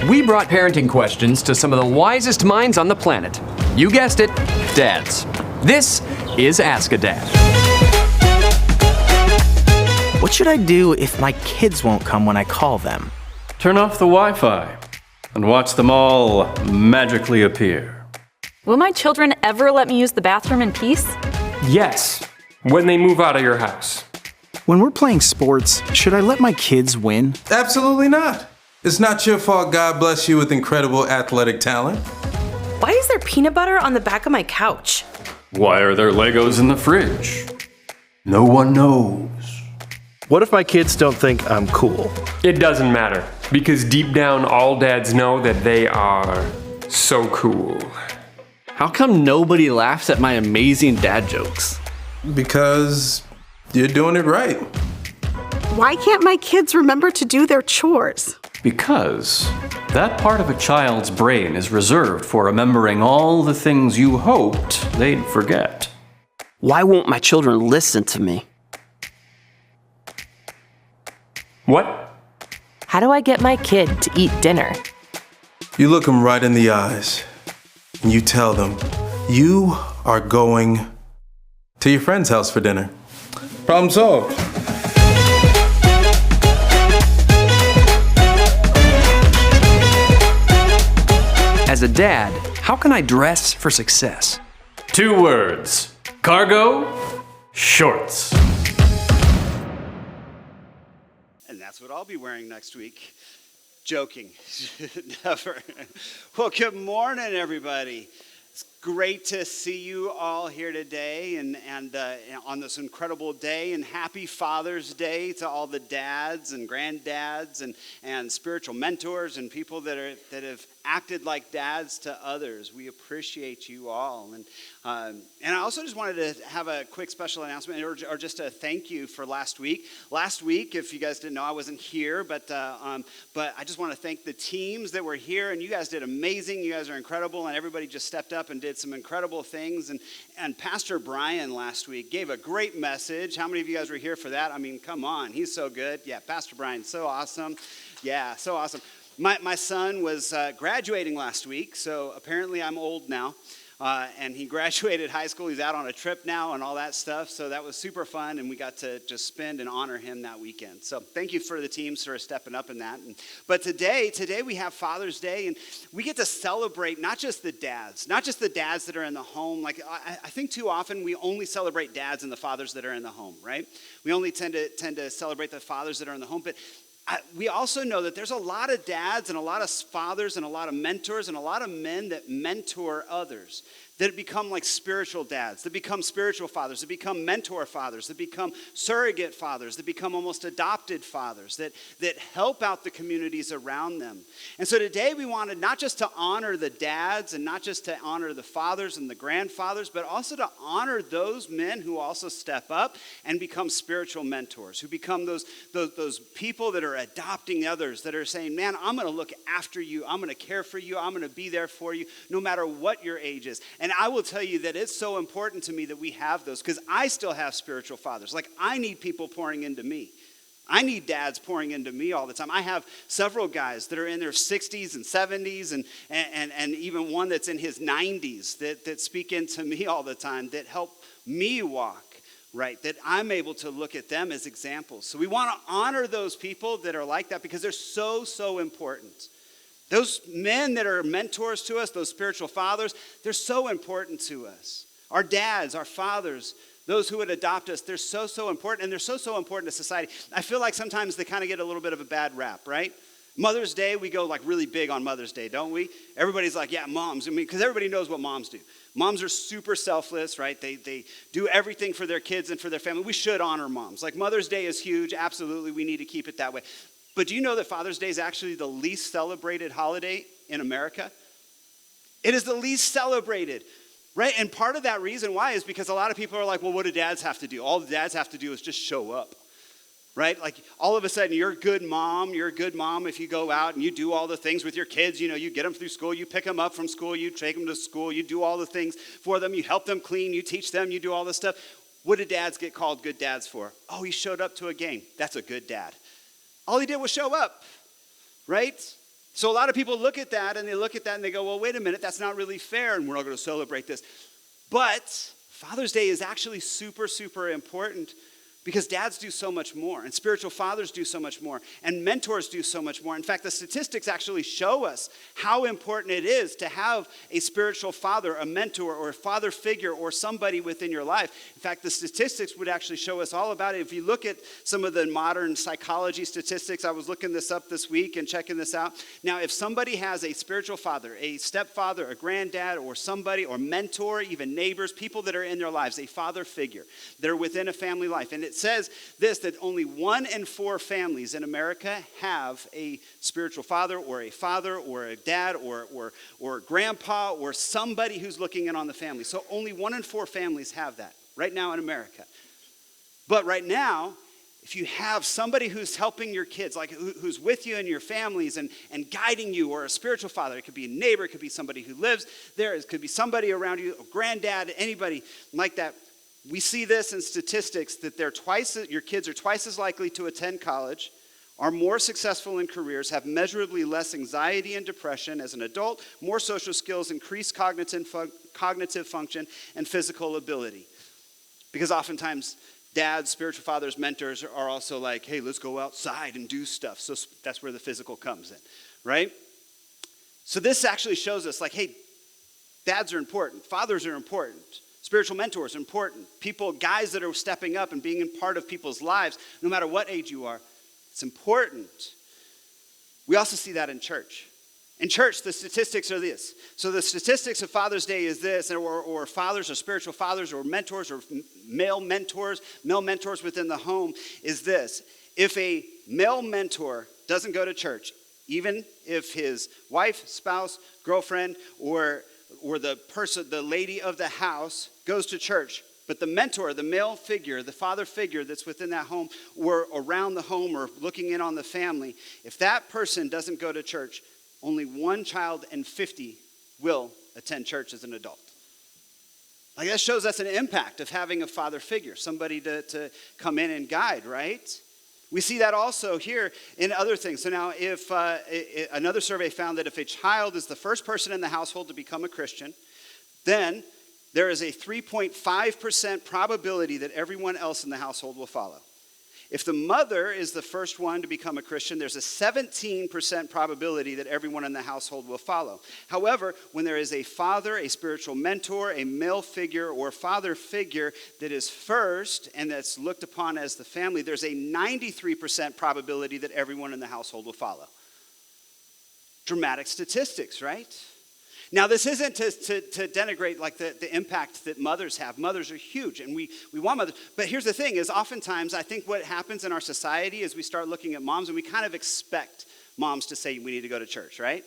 We brought parenting questions to some of the wisest minds on the planet. You guessed it, dads. This is Ask a Dad. What should I do if my kids won't come when I call them? Turn off the Wi-Fi and watch them all magically appear. Will my children ever let me use the bathroom in peace? Yes, when they move out of your house. When we're playing sports, should I let my kids win? Absolutely not. It's not your fault God bless you with incredible athletic talent. Why is there peanut butter on the back of my couch? Why are there Legos in the fridge? No one knows. What if my kids don't think I'm cool? It doesn't matter, because deep down all dads know that they are so cool. How come nobody laughs at my amazing dad jokes? Because you're doing it right. Why can't my kids remember to do their chores? Because that part of a child's brain is reserved for remembering all the things you hoped they'd forget. Why won't my children listen to me? What? How do I get my kid to eat dinner? You look them right in the eyes and you tell them you are going to your friend's house for dinner. Problem solved. As a dad, how can I dress for success? 2 words. Cargo shorts. And that's what I'll be wearing next week. Joking. Never. Well, good morning, everybody. It's great to see you all here today and on this incredible day. And happy Father's Day to all the dads and granddads and spiritual mentors and people that have acted like dads to others. We appreciate you all. And I also just wanted to have a quick special announcement or just a thank you for last week. Last week, if you guys didn't know, I wasn't here, but I just want to thank the teams that were here, and you guys did amazing. You guys are incredible, and everybody just stepped up and did some incredible things. And Pastor Brian last week gave a great message. How many of you guys were here for that? I mean, come on, he's so good. Yeah, Pastor Brian, so awesome. Yeah, so awesome. My son was graduating last week, so apparently I'm old now. And he graduated high school. He's out on a trip now and all that stuff. So that was super fun, and we got to just spend and honor him that weekend. So thank you for the teams for stepping up in that. But today we have Father's Day, and we get to celebrate not just the dads that are in the home. Like I think too often we only celebrate dads and the fathers that are in the home, right? We only tend to celebrate the fathers that are in the home, but we also know that there's a lot of dads and a lot of fathers and a lot of mentors and a lot of men that mentor others, that become like spiritual dads, that become spiritual fathers, that become mentor fathers, that become surrogate fathers, that become almost adopted fathers, that help out the communities around them. And so today we wanted not just to honor the dads and not just to honor the fathers and the grandfathers, but also to honor those men who also step up and become spiritual mentors, who become those people that are adopting others, that are saying, man, I'm going to look after you, I'm going to care for you, I'm going to be there for you, no matter what your age is. And I will tell you that it's so important to me that we have those, because I still have spiritual fathers. Like, I need people pouring into me. I need dads pouring into me all the time. I have several guys that are in their 60s and 70s and even one that's in his 90s that speak into me all the time, that help me walk right, that I'm able to look at them as examples. So we want to honor those people that are like that, because they're so, so important. Those men that are mentors to us, those spiritual fathers, they're so important to us. Our dads, our fathers, those who would adopt us, they're so, so important, and they're so, so important to society. I feel like sometimes they kind of get a little bit of a bad rap, right? Mother's Day, we go like really big on Mother's Day, don't we? Everybody's like, yeah, moms. I mean, because everybody knows what moms do. Moms are super selfless, right? They do everything for their kids and for their family. We should honor moms. Like, Mother's Day is huge. Absolutely, we need to keep it that way. But do you know that Father's Day is actually the least celebrated holiday in America? It is the least celebrated, right? And part of that reason why is because a lot of people are like, well, what do dads have to do? All the dads have to do is just show up, right? Like, all of a sudden, you're a good mom. You're a good mom if you go out and you do all the things with your kids. You know, you get them through school. You pick them up from school. You take them to school. You do all the things for them. You help them clean. You teach them. You do all this stuff. What do dads get called good dads for? Oh, he showed up to a game. That's a good dad. All he did was show up, right? So a lot of people look at that and they go, well, wait a minute, that's not really fair, and we're not going to celebrate this. But Father's Day is actually super, super important because dads do so much more, and spiritual fathers do so much more, and mentors do so much more. In fact, the statistics actually show us how important it is to have a spiritual father, a mentor, or a father figure, or somebody within your life. In fact, the statistics would actually show us all about it. If you look at some of the modern psychology statistics, I was looking this up this week and checking this out. Now, if somebody has a spiritual father, a stepfather, a granddad, or somebody, or mentor, even neighbors, people that are in their lives, a father figure, they're within a family life, and it says this, that only 1 in 4 families in America have a spiritual father or a dad or grandpa or somebody who's looking in on the family. So only 1 in 4 families have that right now in America. But right now, if you have somebody who's helping your kids, like who's with you and your families and guiding you, or a spiritual father, it could be a neighbor, it could be somebody who lives there, it could be somebody around you, a granddad, anybody like that. We see this in statistics that your kids are twice as likely to attend college, are more successful in careers, have measurably less anxiety and depression as an adult, more social skills, increased cognitive function, and physical ability. Because oftentimes, dads, spiritual fathers, mentors are also like, hey, let's go outside and do stuff. So that's where the physical comes in, right? So this actually shows us like, hey, dads are important, fathers are important. Spiritual mentors are important. People, guys that are stepping up and being a part of people's lives, no matter what age you are, it's important. We also see that in church. In church, the statistics are this. So the statistics of Father's Day is this, or fathers or spiritual fathers or mentors or male mentors within the home is this. If a male mentor doesn't go to church, even if his wife, spouse, girlfriend, or the lady of the house goes to church, but the mentor, the male figure, the father figure that's within that home or around the home or looking in on the family, if that person doesn't go to church, only 1 child in 50 will attend church as an adult. Like that shows us an impact of having a father figure, somebody to come in and guide, right? We see that also here in other things. So now if another survey found that if a child is the first person in the household to become a Christian, then there is a 3.5% probability that everyone else in the household will follow. If the mother is the first one to become a Christian, there's a 17% probability that everyone in the household will follow. However, when there is a father, a spiritual mentor, a male figure, or father figure that is first and that's looked upon as the family, there's a 93% probability that everyone in the household will follow. Dramatic statistics, right? Now, this isn't to denigrate like the impact that mothers have. Mothers are huge, and we want mothers. But here's the thing, is oftentimes I think what happens in our society is we start looking at moms, and we kind of expect moms to say we need to go to church, right?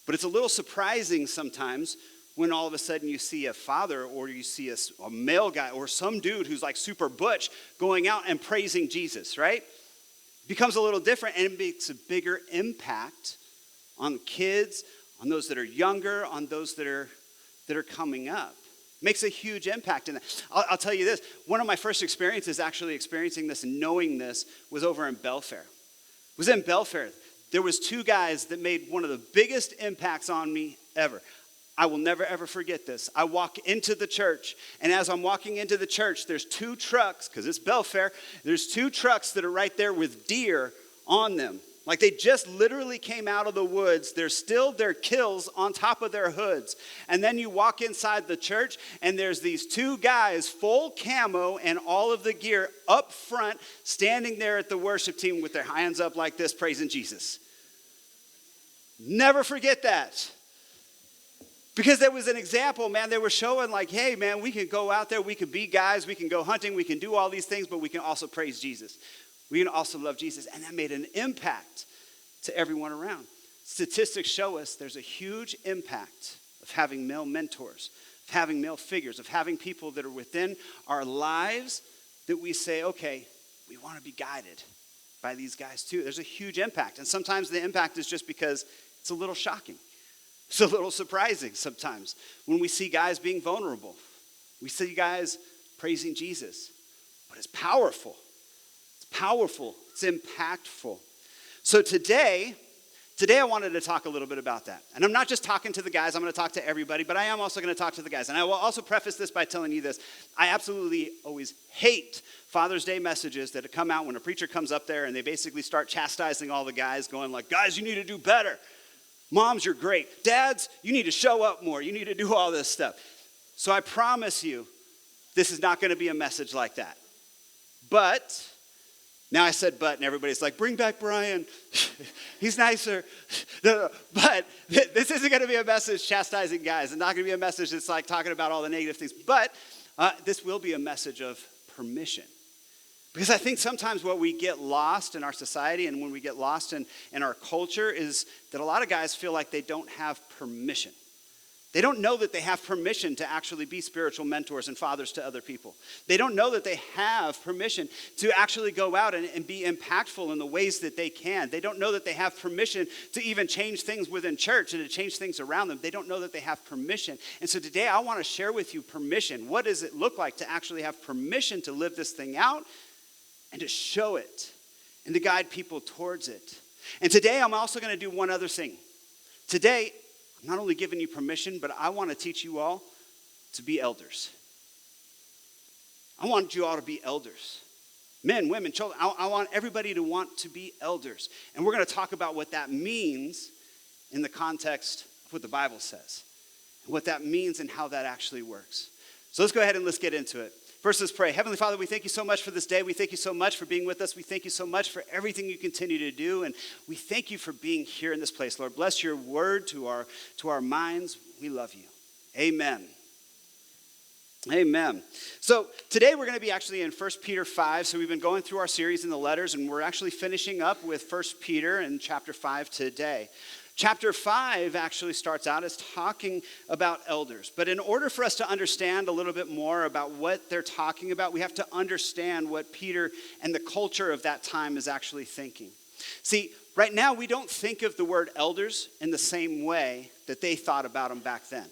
But it's a little surprising sometimes when all of a sudden you see a father or you see a male guy or some dude who's like super butch going out and praising Jesus, right? It becomes a little different, and it makes a bigger impact on kids, on those that are younger, on those that are coming up. Makes a huge impact in that. I'll tell you this, one of my first experiences actually experiencing this and knowing this was over in Belfair. It was in Belfair. There was 2 guys that made one of the biggest impacts on me ever. I will never, ever forget this. I walk into the church, and as I'm walking into the church, there's 2 trucks, because it's Belfair, there's 2 trucks that are right there with deer on them. Like they just literally came out of the woods. There's still their kills on top of their hoods. And then you walk inside the church and there's these 2 guys, full camo and all of the gear up front, standing there at the worship team with their hands up like this, praising Jesus. Never forget that. Because there was an example, man, they were showing like, hey, man, we can go out there, we can be guys, we can go hunting, we can do all these things, but we can also praise Jesus. We can also love Jesus, and that made an impact to everyone around. Statistics show us there's a huge impact of having male mentors, of having male figures, of having people that are within our lives that we say, okay, we want to be guided by these guys too. There's a huge impact, and sometimes the impact is just because it's a little shocking. It's a little surprising sometimes when we see guys being vulnerable. We see guys praising Jesus, but it's powerful. Powerful, it's impactful. So today Today I wanted to talk a little bit about that. And I'm not just talking to the guys, I'm going to talk to everybody, but I am also going to talk to the guys. And I will also preface this by telling you this. I absolutely always hate Father's Day messages that come out when a preacher comes up there and they basically start chastising all the guys, going like, guys, you need to do better. Moms, you're great. Dads, you need to show up more. You need to do all this stuff. So I promise you, this is not going to be a message like that. But, now I said but, and everybody's like, bring back Brian. He's nicer. No. But this isn't going to be a message chastising guys. It's not going to be a message that's like talking about all the negative things. But this will be a message of permission. Because I think sometimes what we get lost in our society and when we get lost in our culture is that a lot of guys feel like they don't have permission. They don't know that they have permission to actually be spiritual mentors and fathers to other people. They don't know that they have permission to actually go out and be impactful in the ways that they can. They don't know that they have permission to even change things within church and to change things around them. They don't know that they have permission. And so today I want to share with you permission. What does it look like to actually have permission to live this thing out and to show it and to guide people towards it? And today I'm also going to do one other thing. Today, I'm not only giving you permission, but I want to teach you all to be elders. I want you all to be elders. Men, women, children. I want everybody to want to be elders. And we're going to talk about what that means in the context of what the Bible says. And what that means and how that actually works. So let's go ahead and let's get into it. First, let's pray. Heavenly Father, we thank you so much for this day. We thank you so much for being with us. We thank you so much for everything you continue to do. And we thank you for being here in this place. Lord, bless your word to our minds. We love you. Amen. Amen. So today we're going to be actually in 1 Peter 5. So we've been going through our series in the letters, and we're actually finishing up with 1 Peter in chapter 5 today. Chapter 5 actually starts out as talking about elders. But in order for us to understand a little bit more about what they're talking about, we have to understand what Peter and the culture of that time is actually thinking. See, right now we don't think of the word elders in the same way that they thought about them back then.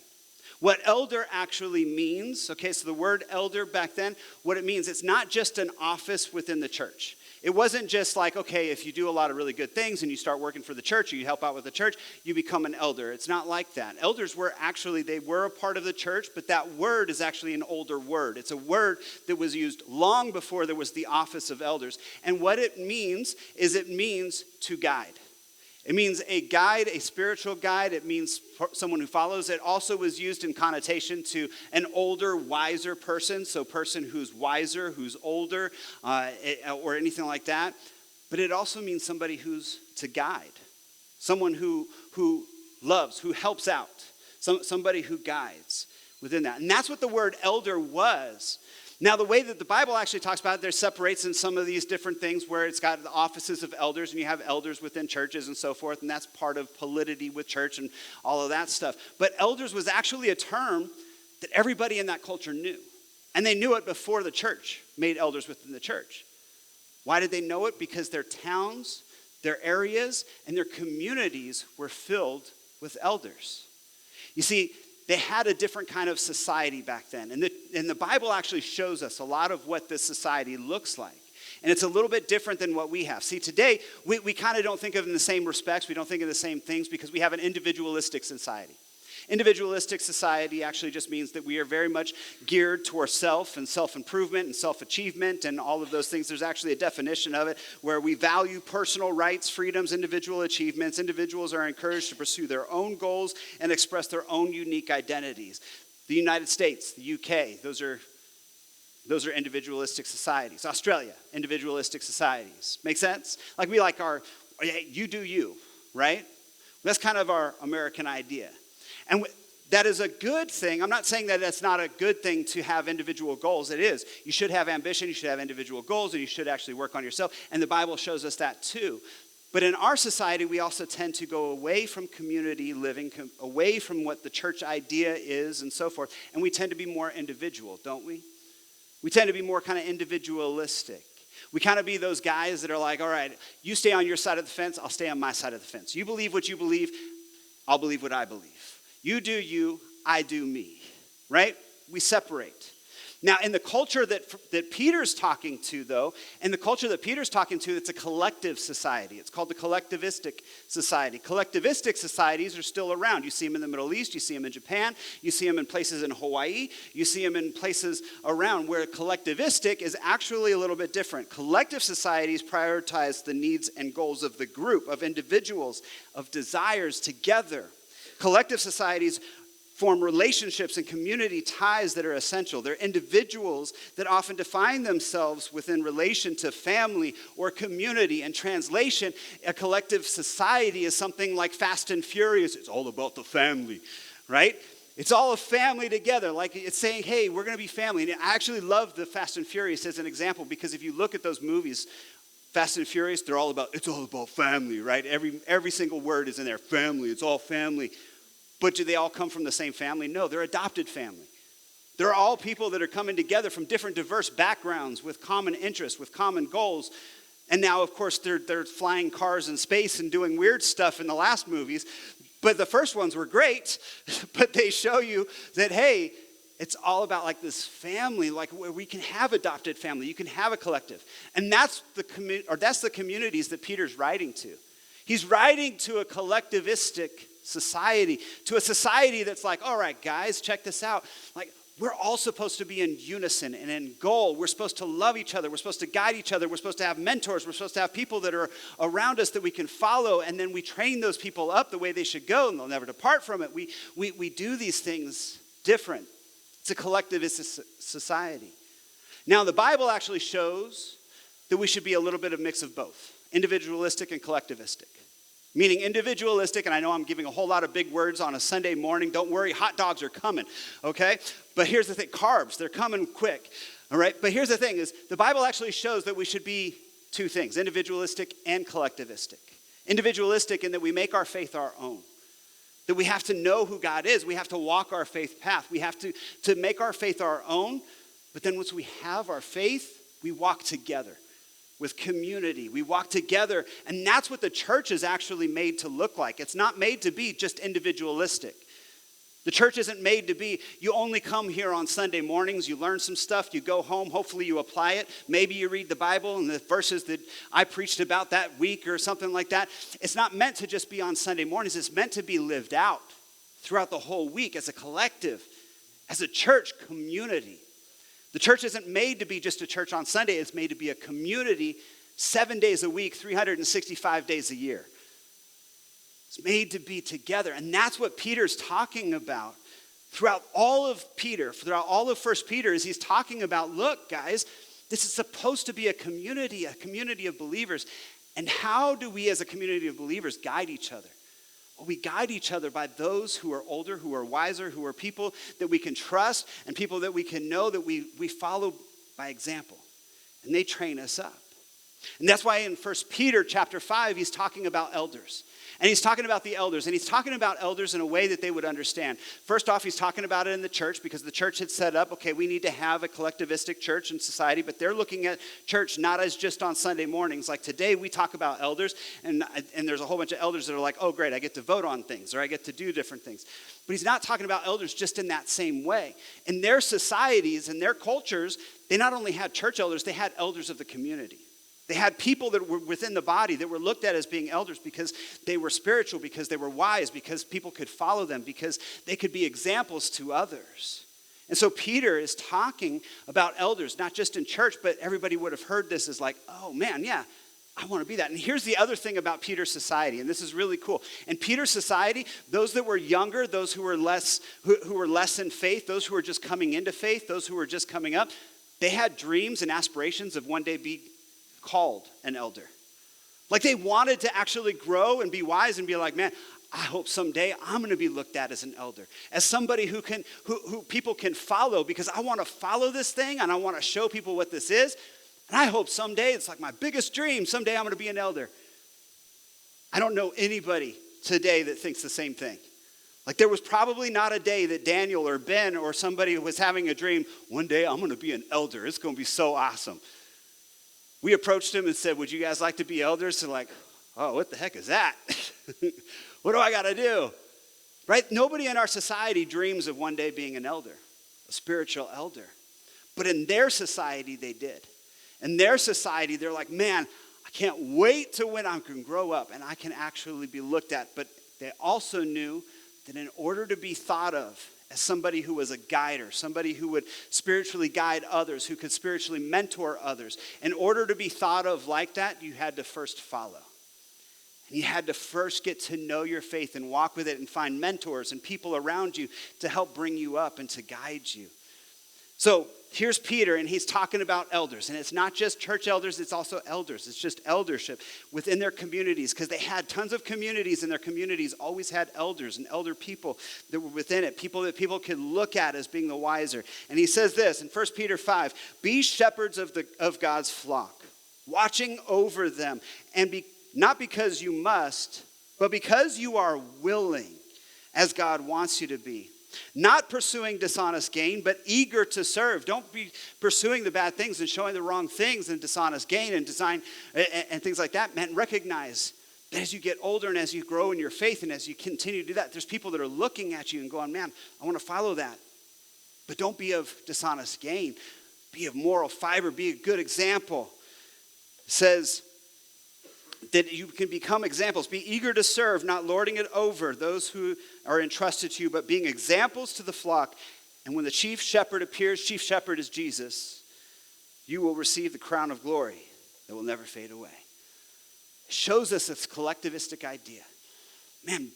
What elder actually means, okay, so the word elder back then, what it means, it's not just an office within the church. It wasn't just like, okay, if you do a lot of really good things and you start working for the church or you help out with the church, you become an elder. It's not like that. Elders were actually, they were a part of the church, but that word is actually an older word. It's a word that was used long before there was the office of elders. And what it means is it means to guide. It means a guide, a spiritual guide. It means someone who follows. It also was used in connotation to an older, wiser person. So person who's wiser, who's older, or anything like that. But it also means somebody who's to guide. Someone who loves, who helps out. Somebody who guides within that. And that's what the word elder was. Now, the way that the Bible actually talks about it, there separates in some of these different things where it's got the offices of elders, and you have elders within churches and so forth, and that's part of polity with church and all of that stuff. But elders was actually a term that everybody in that culture knew. And they knew it before the church made elders within the church. Why did they know it? Because their towns, their areas, and their communities were filled with elders. You see, they had a different kind of society back then. And the Bible actually shows us a lot of what this society looks like. And it's a little bit different than what we have. See, today, we kind of don't think of it in the same respects. We don't think of the same things because we have an individualistic society. Individualistic society actually just means that we are very much geared towards self and self-improvement and self-achievement and all of those things. There's actually a definition of it where we value personal rights, freedoms, individual achievements. Individuals are encouraged to pursue their own goals and express their own unique identities. The United States, the UK, those are individualistic societies. Australia, individualistic societies. Make sense? Like we like our, you do you, right? That's kind of our American idea. And that is a good thing. I'm not saying that that's not a good thing to have individual goals. It is. You should have ambition, you should have individual goals, and you should actually work on yourself. And the Bible shows us that too. But in our society, we also tend to go away from community living, away from what the church idea is and so forth. And we tend to be more individual, don't we? We tend to be more kind of individualistic. We kind of be those guys that are like, all right, you stay on your side of the fence, I'll stay on my side of the fence. You believe what you believe, I'll believe what I believe. You do you, I do me, right? We separate. Now, in the culture that Peter's talking to, though, in the culture that Peter's talking to, it's a collective society. It's called the Collectivistic society. Collectivistic societies are still around. You see them in the Middle East. You see them in Japan. You see them in places in Hawaii. You see them in places around where collectivistic is actually a little bit different. Collective societies prioritize the needs and goals of the group, of individuals, of desires together. Collective societies form relationships and community ties that are essential. They're individuals that often define themselves within relation to family or community. In translation, a collective society is something like Fast and Furious. It's all about the family, right? It's all a family together. Like it's saying, hey, we're going to be family. And I actually love the Fast and Furious as an example because if you look at those movies, Fast and Furious, it's all about family, right? Every single word is in there. Family, it's all family. But do they all come from the same family? No, they're adopted family. They're all people that are coming together from different diverse backgrounds with common interests, with common goals. And now, of course, they're flying cars in space and doing weird stuff in the last movies. But the first ones were great, but they show you that, hey, it's all about like this family, like where we can have adopted family. You can have a collective. And that's the communities that Peter's writing to. He's writing to a collectivistic society, to a society that's like, all right, guys, check this out. Like, we're all supposed to be in unison and in goal. We're supposed to love each other. We're supposed to guide each other. We're supposed to have mentors. We're supposed to have people that are around us that we can follow, and then we train those people up the way they should go, and they'll never depart from it. We do these things different. It's a collectivist society. Now, the Bible actually shows that we should be a little bit of a mix of both, individualistic and collectivistic. Meaning individualistic, and I know I'm giving a whole lot of big words on a Sunday morning. Don't worry, hot dogs are coming, okay? But here's the thing, carbs, they're coming quick, all right? But here's the thing is the Bible actually shows that we should be two things, individualistic and collectivistic. Individualistic in that we make our faith our own. That we have to know who God is. We have to walk our faith path. We have to make our faith our own. But then once we have our faith, we walk together. With community. We walk together, and that's what the church is actually made to look like. It's not made to be just individualistic. The church isn't made to be, you only come here on Sunday mornings, you learn some stuff, you go home, hopefully you apply it. Maybe you read the Bible and the verses that I preached about that week or something like that. It's not meant to just be on Sunday mornings. It's meant to be lived out throughout the whole week as a collective, as a church community. The church isn't made to be just a church on Sunday. It's made to be a community 7 days a week, 365 days a year. It's made to be together. And that's what Peter's talking about throughout all of Peter, throughout all of 1 Peter, is he's talking about, look, guys, this is supposed to be a community of believers. And how do we as a community of believers guide each other? Well, we guide each other by those who are older, who are wiser, who are people that we can trust and people that we can know that we follow by example. And they train us up. And that's why in 1 Peter chapter 5, he's talking about elders. And he's talking about the elders, and he's talking about elders in a way that they would understand. First off, he's talking about it in the church because the church had set up, okay, we need to have a collectivistic church and society, but they're looking at church not as just on Sunday mornings. Like today, we talk about elders, and there's a whole bunch of elders that are like, oh, great, I get to vote on things, or I get to do different things. But he's not talking about elders just in that same way. In their societies and their cultures, they not only had church elders, they had elders of the community. They had people that were within the body that were looked at as being elders because they were spiritual, because they were wise, because people could follow them, because they could be examples to others. And so Peter is talking about elders, not just in church, but everybody would have heard this as like, oh man, yeah, I want to be that. And here's the other thing about Peter's society, and this is really cool. In Peter's society, those that were younger, those who were less in faith, those who were just coming into faith, those who were just coming up, they had dreams and aspirations of one day be called an elder. Like they wanted to actually grow and be wise and be like, man, I hope someday I'm going to be looked at as an elder, as somebody who people can follow, because I want to follow this thing and I want to show people what this is. And I hope someday, it's like my biggest dream, someday I'm going to be an elder. I don't know anybody today that thinks the same thing. Like there was probably not a day that Daniel or Ben or somebody was having a dream, one day I'm going to be an elder. It's going to be so awesome. We approached him and said, would you guys like to be elders? And like, oh, what the heck is that? What do I got to do? Right? Nobody in our society dreams of one day being an elder, a spiritual elder. But in their society, they did. In their society, they're like, man, I can't wait to when I can grow up and I can actually be looked at. But they also knew that in order to be thought of as somebody who was a guider, somebody who would spiritually guide others, who could spiritually mentor others, in order to be thought of like that, you had to first follow. And you had to first get to know your faith and walk with it and find mentors and people around you to help bring you up and to guide you. So here's Peter, and he's talking about elders. And it's not just church elders, it's also elders. It's just eldership within their communities, because they had tons of communities, and their communities always had elders and elder people that were within it, people that people could look at as being the wiser. And he says this in 1 Peter 5, be shepherds of God's flock, watching over them, and not because you must, but because you are willing, as God wants you to be. Not pursuing dishonest gain, but eager to serve. Don't be pursuing the bad things and showing the wrong things and dishonest gain and design and things like that. Man, recognize that as you get older and as you grow in your faith and as you continue to do that, there's people that are looking at you and going, man, I want to follow that. But don't be of dishonest gain. Be of moral fiber. Be a good example. It says that you can become examples. Be eager to serve, not lording it over those who are entrusted to you, but being examples to the flock. And when the chief shepherd appears, chief shepherd is Jesus, you will receive the crown of glory that will never fade away. It shows us this collectivistic idea. Man,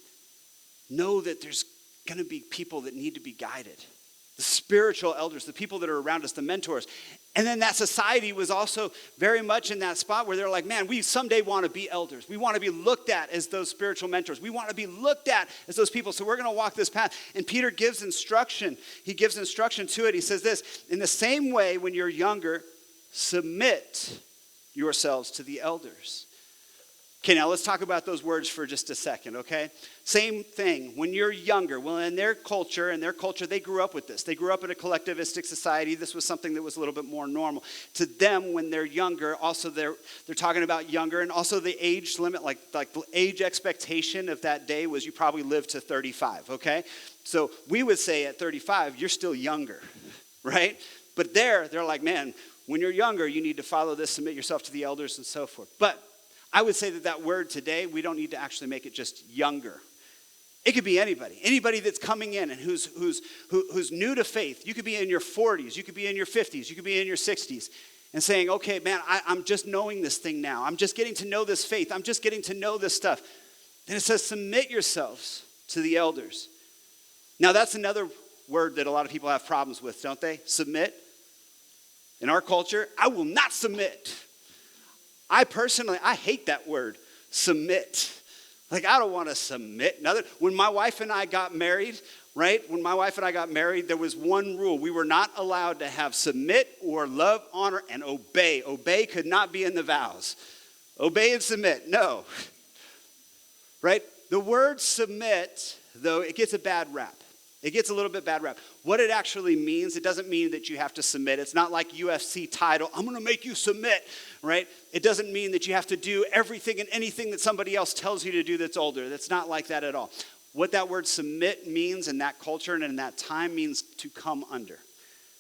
know that there's going to be people that need to be guided. The spiritual elders, the people that are around us, the mentors. And then that society was also very much in that spot where they're like, man, we someday want to be elders. We want to be looked at as those spiritual mentors. We want to be looked at as those people. So we're going to walk this path. And Peter gives instruction. He gives instruction to it. He says this, in the same way when you're younger, submit yourselves to the elders. Okay, now let's talk about those words for just a second, okay? Same thing, when you're younger, well, in their culture, they grew up with this. They grew up in a collectivistic society. This was something that was a little bit more normal. To them, when they're younger, also they're talking about younger, and also the age limit, like the age expectation of that day was you probably lived to 35, okay? So we would say at 35, you're still younger, right? But they're like, man, when you're younger, you need to follow this, submit yourself to the elders and so forth. But I would say that word today, we don't need to actually make it just younger. It could be anybody that's coming in and who's new to faith. You could be in your 40s, you could be in your 50s, you could be in your 60s, and saying, okay, man, I'm just knowing this thing now. I'm just getting to know this faith. I'm just getting to know this stuff. Then it says, submit yourselves to the elders. Now that's another word that a lot of people have problems with, don't they? Submit. In our culture, I will not submit. I hate that word, submit. Like, I don't want to submit. When my wife and I got married, right? When my wife and I got married, there was one rule. We were not allowed to have submit or love, honor, and obey. Obey could not be in the vows. Obey and submit, no. Right? The word submit, though, it gets a bad rap. It gets a little bit bad rap. What it actually means, it doesn't mean that you have to submit. It's not like UFC title, I'm going to make you submit, right? It doesn't mean that you have to do everything and anything that somebody else tells you to do that's older. That's not like that at all. What that word submit means in that culture and in that time means to come under.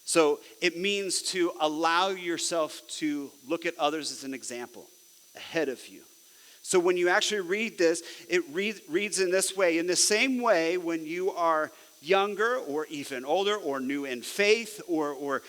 So it means to allow yourself to look at others as an example ahead of you. So when you actually read this, it reads in this way. In the same way, when you are younger or even older or new in faith or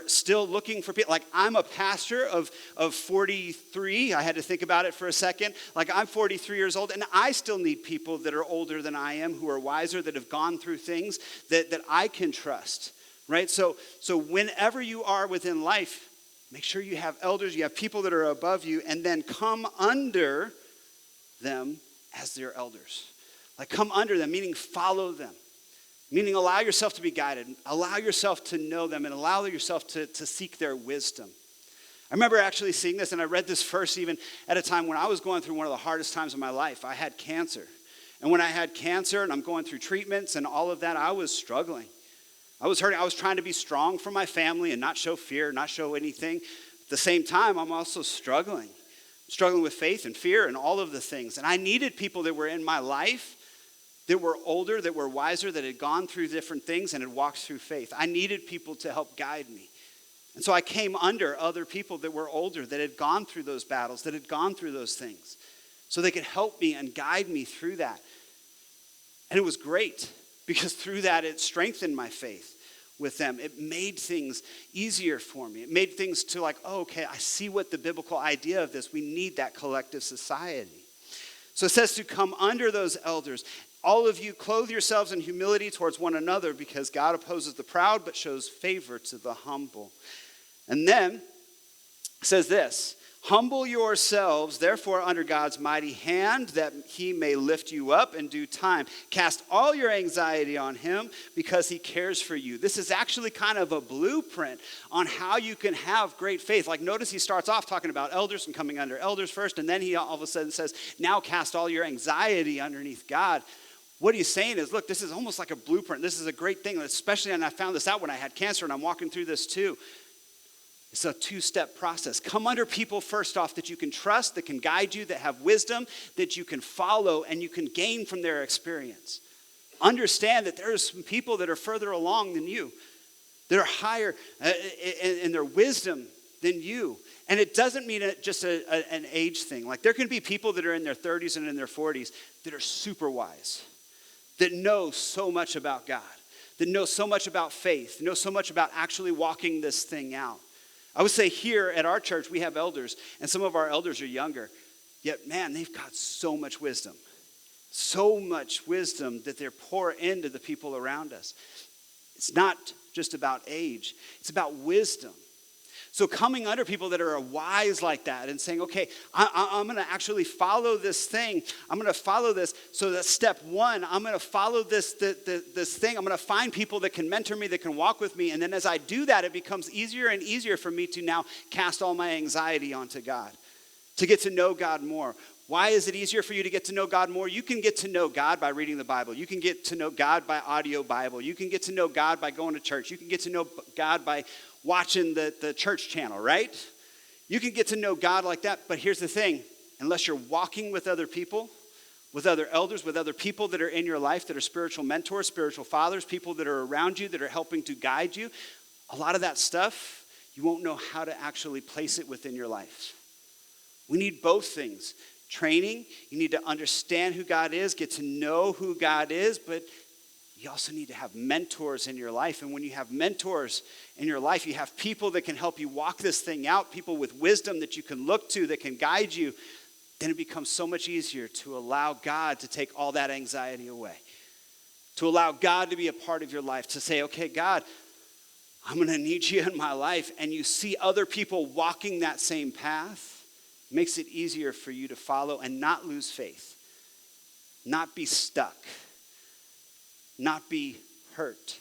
still looking for people. Like, I'm a pastor of 43. I had to think about it for a second. Like, I'm 43 years old, and I still need people that are older than I am, who are wiser, that have gone through things that I can trust, right? So whenever you are within life, make sure you have elders, you have people that are above you, and then come under them as their elders. Like, come under them, meaning follow them. Meaning allow yourself to be guided, allow yourself to know them, and allow yourself to seek their wisdom. I remember actually seeing this, and I read this verse even at a time when I was going through one of the hardest times of my life. I had cancer. And when I had cancer and I'm going through treatments and all of that, I was struggling. I was hurting. I was trying to be strong for my family and not show fear, not show anything. At the same time, I'm also struggling with faith and fear and all of the things. And I needed people that were in my life that were older, that were wiser, that had gone through different things and had walked through faith. I needed people to help guide me. And so I came under other people that were older, that had gone through those battles, that had gone through those things, so they could help me and guide me through that. And it was great, because through that it strengthened my faith with them. It made things easier for me. It made things to like, oh, okay, I see what the biblical idea of this. We need that collective society. So it says to come under those elders. All of you clothe yourselves in humility towards one another, because God opposes the proud but shows favor to the humble. And then it says this, humble yourselves, therefore, under God's mighty hand, that he may lift you up in due time. Cast all your anxiety on him, because he cares for you. This is actually kind of a blueprint on how you can have great faith. Like, notice he starts off talking about elders and coming under elders first, and then he all of a sudden says, now cast all your anxiety underneath God. What he's saying is, look, this is almost like a blueprint. This is a great thing, especially, and I found this out when I had cancer, and I'm walking through this too. It's a two-step process. Come under people first off that you can trust, that can guide you, that have wisdom, that you can follow, and you can gain from their experience. Understand that there are some people that are further along than you, that are higher in their wisdom than you. And it doesn't mean just an age thing. Like, there can be people that are in their 30s and in their 40s that are super wise, that know so much about God, that know so much about faith, know so much about actually walking this thing out. I would say here at our church, we have elders, and some of our elders are younger. Yet, man, they've got so much wisdom that they're pouring into the people around us. It's not just about age. It's about wisdom. So coming under people that are wise like that and saying, okay, I'm going to actually follow this thing. I'm going to follow this. So that's step one. I'm going to follow this thing. I'm going to find people that can mentor me, that can walk with me. And then as I do that, it becomes easier and easier for me to now cast all my anxiety onto God, to get to know God more. Why is it easier for you to get to know God more? You can get to know God by reading the Bible. You can get to know God by audio Bible. You can get to know God by going to church. You can get to know God by watching the church channel, right? You can get to know God like that, but here's the thing. Unless you're walking with other people, with other elders, with other people that are in your life, that are spiritual mentors, spiritual fathers, people that are around you, that are helping to guide you, a lot of that stuff, you won't know how to actually place it within your life. We need both things. Training, you need to understand who God is, get to know who God is, but you also need to have mentors in your life. And when you have mentors in your life, you have people that can help you walk this thing out, people with wisdom that you can look to, that can guide you, then it becomes so much easier to allow God to take all that anxiety away. To allow God to be a part of your life, to say, okay, God, I'm going to need you in my life. And you see other people walking that same path, it makes it easier for you to follow and not lose faith, not be stuck, not be hurt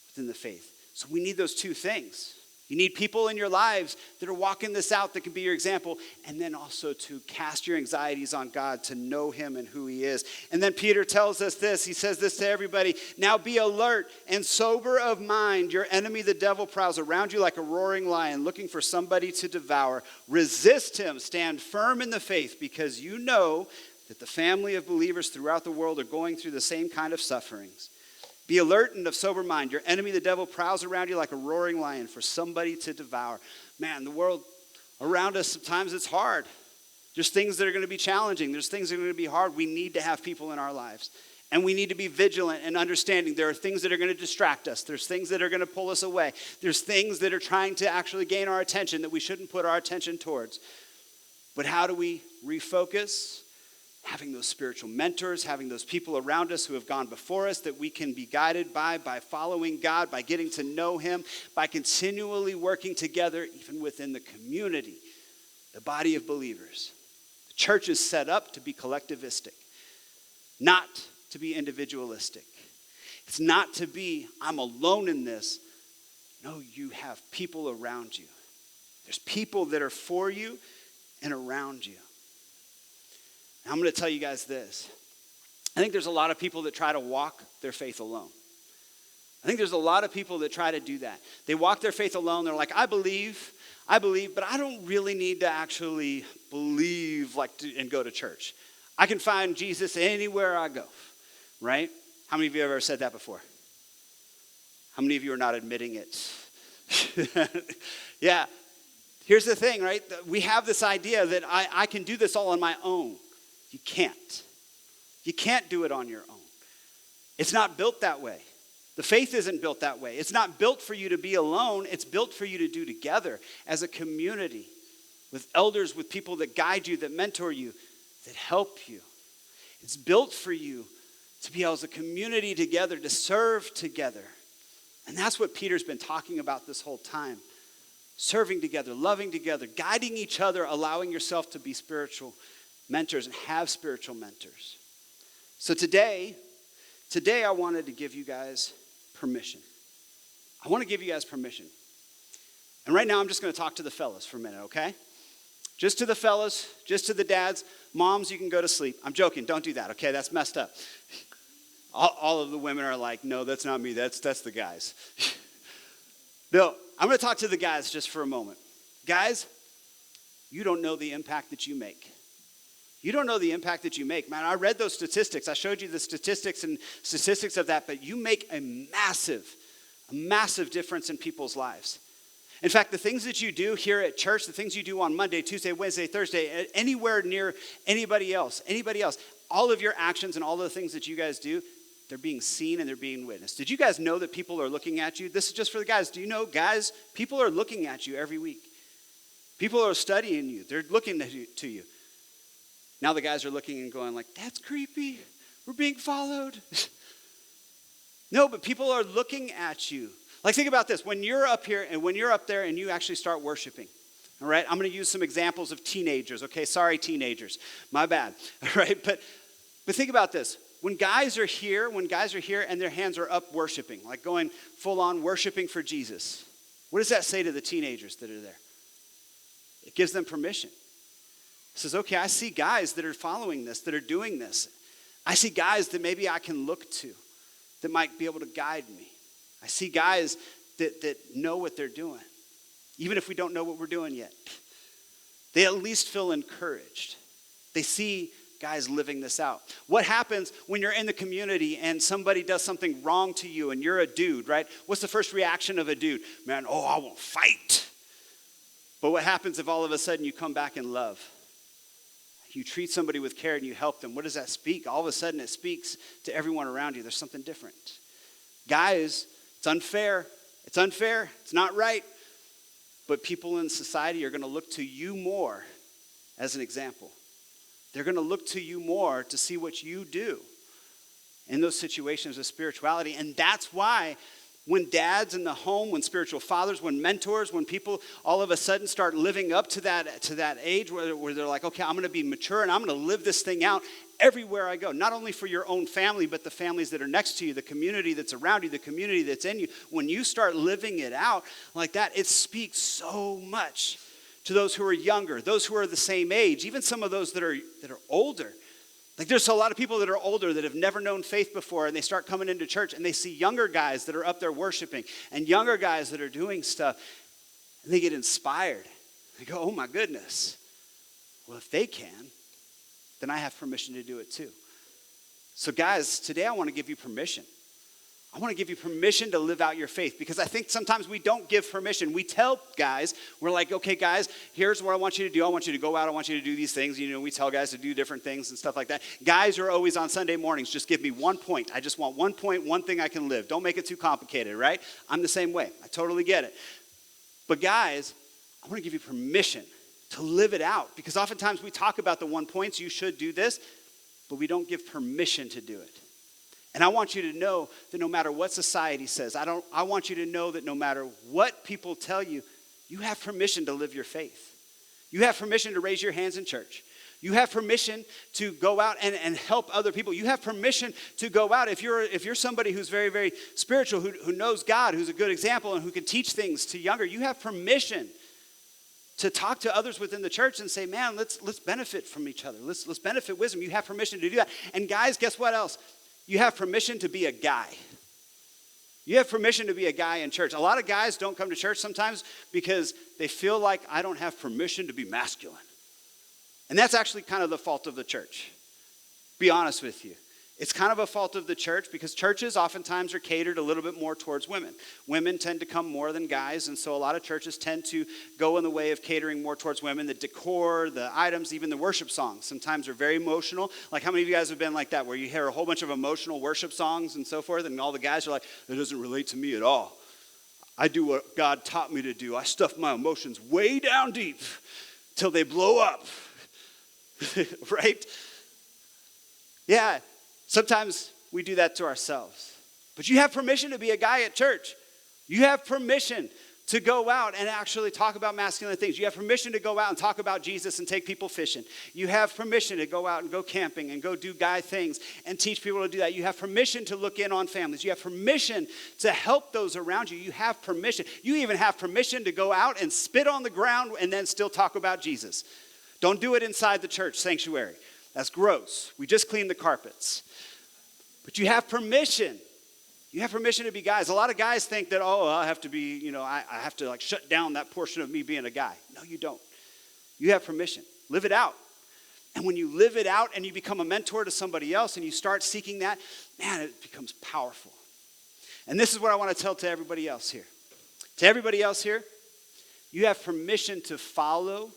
within the faith. So we need those two things. You need people in your lives that are walking this out, that can be your example, and then also to cast your anxieties on God, to know him and who he is. And then Peter tells us this. He says this to everybody. Now be alert and sober of mind. Your enemy, the devil, prowls around you like a roaring lion, looking for somebody to devour. Resist him. Stand firm in the faith, because you know that the family of believers throughout the world are going through the same kind of sufferings. Be alert and of sober mind. Your enemy, the devil, prowls around you like a roaring lion for somebody to devour. Man, the world around us, sometimes it's hard. There's things that are going to be challenging. There's things that are going to be hard. We need to have people in our lives. And we need to be vigilant and understanding. There are things that are going to distract us. There's things that are going to pull us away. There's things that are trying to actually gain our attention that we shouldn't put our attention towards. But how do we refocus? Having those spiritual mentors, having those people around us who have gone before us that we can be guided by following God, by getting to know him, by continually working together, even within the community, the body of believers. The church is set up to be collectivistic, not to be individualistic. It's not to be, I'm alone in this. No, you have people around you. There's people that are for you and around you. I'm going to tell you guys this. I think there's a lot of people that try to walk their faith alone. I think there's a lot of people that try to do that. They walk their faith alone. They're like, I believe, but I don't really need to actually believe and go to church. I can find Jesus anywhere I go, right? How many of you have ever said that before? How many of you are not admitting it Yeah. Here's the thing, right? We have this idea that I can do this all on my own. You can't. You can't do it on your own. It's not built that way. The faith isn't built that way. It's not built for you to be alone. It's built for you to do together as a community with elders, with people that guide you, that mentor you, that help you. It's built for you to be as a community together, to serve together. And that's what Peter's been talking about this whole time. Serving together, loving together, guiding each other, allowing yourself to be spiritual mentors and have spiritual mentors. So today I wanted to give you guys permission. I want to give you guys permission. And right now I'm just going to talk to the fellas for a minute, okay? Just to the fellas, just to the dads. Moms, you can go to sleep. I'm joking. Don't do that, okay? That's messed up. All of the women are like, no, that's not me. That's the guys. No, I'm going to talk to the guys just for a moment. Guys, you don't know the impact that you make. You don't know the impact that you make. Man, I read those statistics. I showed you the statistics of that, but you make a massive difference in people's lives. In fact, the things that you do here at church, the things you do on Monday, Tuesday, Wednesday, Thursday, anywhere near anybody else, all of your actions and all of the things that you guys do, they're being seen and they're being witnessed. Did you guys know that people are looking at you? This is just for the guys. Do you know, guys, people are looking at you every week. People are studying you. They're looking to you. Now the guys are looking and going like, that's creepy. We're being followed. No, but people are looking at you. Like, think about this. When you're up here and when you're up there and you actually start worshiping, all right? I'm going to use some examples of teenagers, okay? Sorry, teenagers. My bad, all right? But think about this. When guys are here and their hands are up worshiping, like going full on worshiping for Jesus, what does that say to the teenagers that are there? It gives them permission. It says, okay, I see guys that are following this, that are doing this. I see guys that maybe I can look to, that might be able to guide me. I see guys that know what they're doing, even if we don't know what we're doing yet. They at least feel encouraged. They see guys living this out. What happens when you're in the community and somebody does something wrong to you and you're a dude, right? What's the first reaction of a dude? Man, I won't fight. But what happens if all of a sudden you come back in love? You treat somebody with care and you help them. What does that speak? All of a sudden it speaks to everyone around you. There's something different. Guys, it's unfair. It's not right. But people in society are going to look to you more as an example. They're going to look to you more to see what you do in those situations of spirituality. And that's why when dads in the home, when spiritual fathers, when mentors, when people all of a sudden start living up to that age where they're like, okay, I'm going to be mature and I'm going to live this thing out everywhere I go. Not only for your own family, but the families that are next to you, the community that's around you, the community that's in you. When you start living it out like that, it speaks so much to those who are younger, those who are the same age, even some of those that are older. Like, there's a lot of people that are older that have never known faith before, and they start coming into church and they see younger guys that are up there worshiping and younger guys that are doing stuff, and they get inspired. They go, oh my goodness. Well, if they can, then I have permission to do it too. So guys, today I want to give you permission. I want to give you permission to live out your faith, because I think sometimes we don't give permission. We tell guys, we're like, okay, guys, here's what I want you to do. I want you to go out. I want you to do these things. You know, we tell guys to do different things and stuff like that. Guys are always on Sunday mornings. Just give me 1 point. I just want 1 point, one thing I can live. Don't make it too complicated, right? I'm the same way. I totally get it. But guys, I want to give you permission to live it out, because oftentimes we talk about the 1 points. You should do this, but we don't give permission to do it. And I want you to know that no matter what society says, I want you to know that no matter what people tell you, you have permission to live your faith. You have permission to raise your hands in church. You have permission to go out and help other people. You have permission to go out. If you're somebody who's very, very spiritual, who knows God, who's a good example, and who can teach things to younger, you have permission to talk to others within the church and say, man, let's benefit from each other. Let's benefit wisdom. You have permission to do that. And guys, guess what else? You have permission to be a guy. You have permission to be a guy in church. A lot of guys don't come to church sometimes because they feel like I don't have permission to be masculine. And that's actually kind of the fault of the church. Be honest with you. It's kind of a fault of the church because churches oftentimes are catered a little bit more towards women. Women tend to come more than guys, and so a lot of churches tend to go in the way of catering more towards women. The decor, the items, even the worship songs sometimes are very emotional. Like how many of you guys have been like that, where you hear a whole bunch of emotional worship songs and so forth, and all the guys are like, it doesn't relate to me at all. I do what God taught me to do. I stuff my emotions way down deep till they blow up, right? Yeah. Sometimes we do that to ourselves. But you have permission to be a guy at church. You have permission to go out and actually talk about masculine things. You have permission to go out and talk about Jesus and take people fishing. You have permission to go out and go camping and go do guy things and teach people to do that. You have permission to look in on families. You have permission to help those around you. You have permission. You even have permission to go out and spit on the ground and then still talk about Jesus. Don't do it inside the church sanctuary. That's gross. We just cleaned the carpets. But you have permission. You have permission to be guys. A lot of guys think that, I have to be, I have to like shut down that portion of me being a guy. No, you don't. You have permission. Live it out. And when you live it out and you become a mentor to somebody else and you start seeking that, man, it becomes powerful. And this is what I want to tell to everybody else here. To everybody else here, you have permission to follow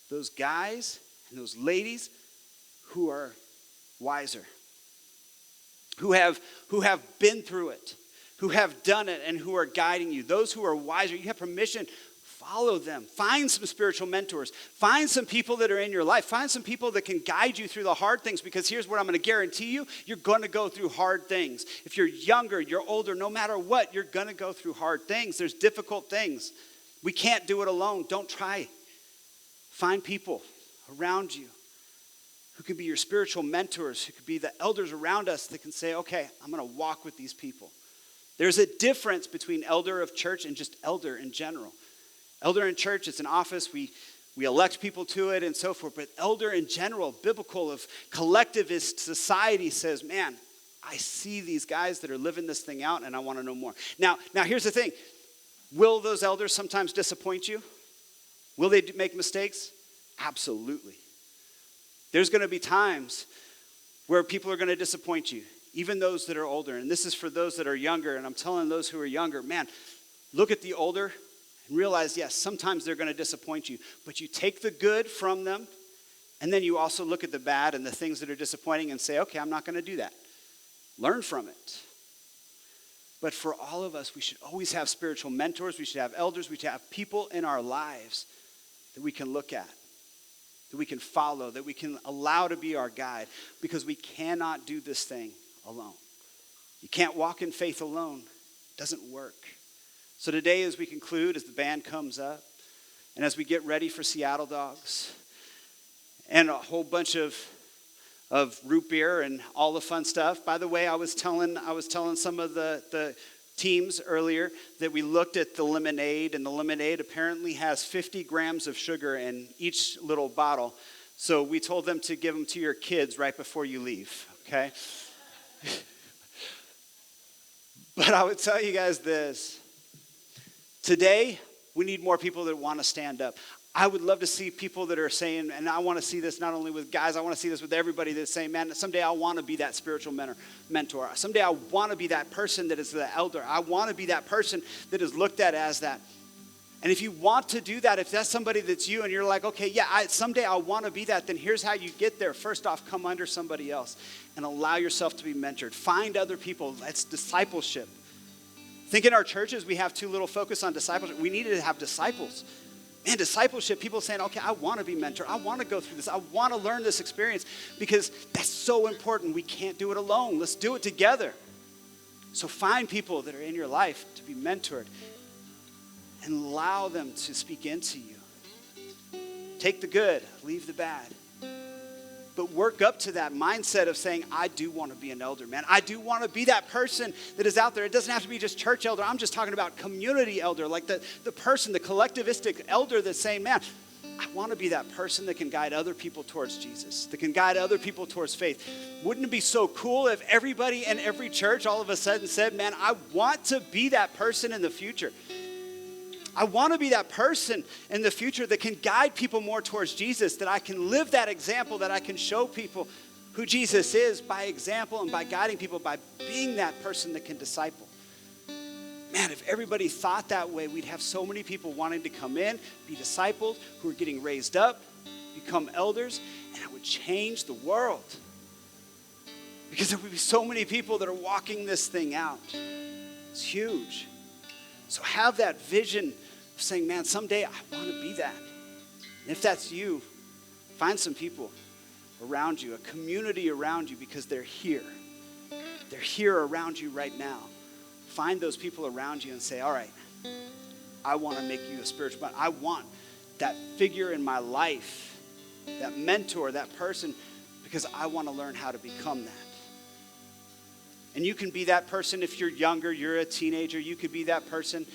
those guys and those ladies who are wiser, who have been through it, who have done it, and who are guiding you. Those who are wiser, you have permission, follow them. Find some spiritual mentors. Find some people that are in your life. Find some people that can guide you through the hard things, because here's what I'm going to guarantee you. You're going to go through hard things. If you're younger, you're older, no matter what, you're going to go through hard things. There's difficult things. We can't do it alone. Don't try. Find people around you who could be your spiritual mentors, who could be the elders around us that can say, okay, I'm going to walk with these people. There's a difference between elder of church and just elder in general. Elder in church, it's an office, we elect people to it and so forth, but elder in general, biblical, of collectivist society says, man, I see these guys that are living this thing out and I want to know more. Now here's the thing. Will those elders sometimes disappoint you? Will they make mistakes? Absolutely. There's going to be times where people are going to disappoint you, even those that are older. And this is for those that are younger. And I'm telling those who are younger, man, look at the older and realize, yes, sometimes they're going to disappoint you. But you take the good from them, and then you also look at the bad and the things that are disappointing and say, okay, I'm not going to do that. Learn from it. But for all of us, we should always have spiritual mentors. We should have elders. We should have people in our lives that we can look at, that we can follow, that we can allow to be our guide, because we cannot do this thing alone. You can't walk in faith alone. It doesn't work. So today, as we conclude, as the band comes up, and as we get ready for Seattle Dogs, and a whole bunch of root beer and all the fun stuff. By the way, I was telling some of the teams earlier that we looked at the lemonade, and the lemonade apparently has 50 grams of sugar in each little bottle. So we told them to give them to your kids right before you leave, okay? But I would tell you guys this. Today, we need more people that want to stand up. I would love to see people that are saying, and I want to see this not only with guys, I want to see this with everybody that's saying, man, someday I want to be that spiritual mentor. Someday I want to be that person that is the elder. I want to be that person that is looked at as that. And if you want to do that, if that's somebody that's you and you're like, okay, yeah, someday I want to be that, then here's how you get there. First off, come under somebody else and allow yourself to be mentored. Find other people. That's discipleship. Think in our churches, we have too little focus on discipleship. We need to have disciples. Man, discipleship, people saying, okay, I want to be mentored. I want to go through this. I want to learn this experience, because that's so important. We can't do it alone. Let's do it together. So find people that are in your life to be mentored and allow them to speak into you. Take the good, leave the bad. But work up to that mindset of saying, I do want to be an elder, man. I do want to be that person that is out there. It doesn't have to be just church elder. I'm just talking about community elder, like the person, the collectivistic elder that's saying, man, I want to be that person that can guide other people towards Jesus, that can guide other people towards faith. Wouldn't it be so cool if everybody in every church all of a sudden said, man, I want to be that person in the future. I want to be that person in the future that can guide people more towards Jesus, that I can live that example, that I can show people who Jesus is by example and by guiding people, by being that person that can disciple. Man, if everybody thought that way, we'd have so many people wanting to come in, be discipled, who are getting raised up, become elders, and it would change the world. Because there would be so many people that are walking this thing out. It's huge. So have that vision of saying, man, someday I want to be that. And if that's you, find some people around you, a community around you, because they're here. They're here around you right now. Find those people around you and say, all right, I want to make you a spiritual man. I want that figure in my life, that mentor, that person, because I want to learn how to become that. And you can be that person if you're younger, you're a teenager. You could be that person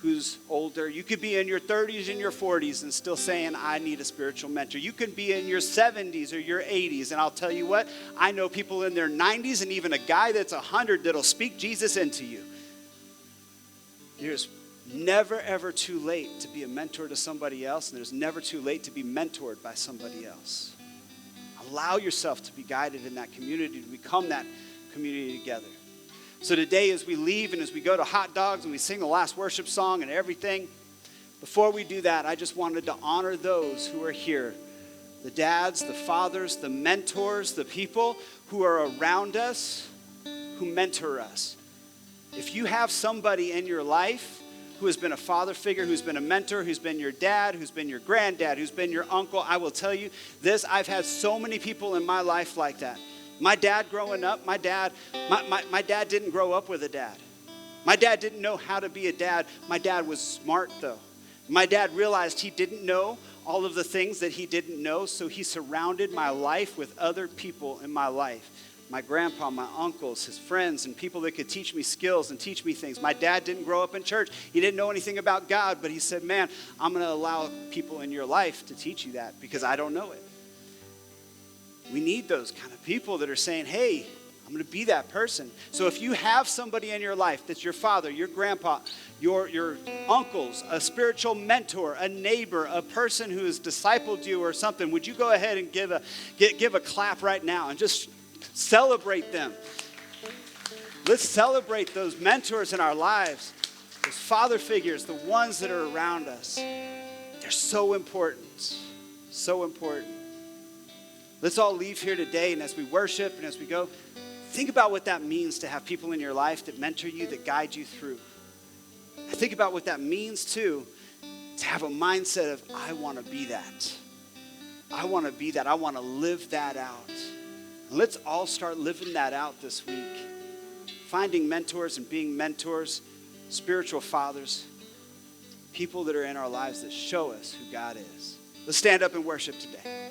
who's older. You could be in your 30s and your 40s and still saying, I need a spiritual mentor. You can be in your 70s or your 80s. And I'll tell you what, I know people in their 90s and even a guy that's 100 that'll speak Jesus into you. There's never, ever too late to be a mentor to somebody else, and there's never too late to be mentored by somebody else. Allow yourself to be guided in that community, to become that community together. So today, as we leave and as we go to hot dogs and we sing the last worship song and everything, before we do that, I just wanted to honor those who are here. The dads, the fathers, the mentors, the people who are around us, who mentor us. If you have somebody in your life who has been a father figure, who's been a mentor, who's been your dad, who's been your granddad, who's been your uncle, I will tell you this, I've had so many people in my life like that. My dad growing up, my dad didn't grow up with a dad. My dad didn't know how to be a dad. My dad was smart though. My dad realized he didn't know all of the things that he didn't know, so he surrounded my life with other people in my life. My grandpa, my uncles, his friends, and people that could teach me skills and teach me things. My dad didn't grow up in church. He didn't know anything about God, but he said, man, I'm going to allow people in your life to teach you that because I don't know it. We need those kind of people that are saying, hey, I'm going to be that person. So if you have somebody in your life that's your father, your grandpa, your uncles, a spiritual mentor, a neighbor, a person who has discipled you or something, would you go ahead and give a clap right now and just celebrate them? Let's celebrate those mentors in our lives, those father figures, the ones that are around us. They're so important, so important. Let's all leave here today, and as we worship and as we go, think about what that means to have people in your life that mentor you, that guide you through. And think about what that means, too, to have a mindset of, I want to be that. I want to be that. I want to live that out. And let's all start living that out this week. Finding mentors and being mentors, spiritual fathers, people that are in our lives that show us who God is. Let's stand up and worship today.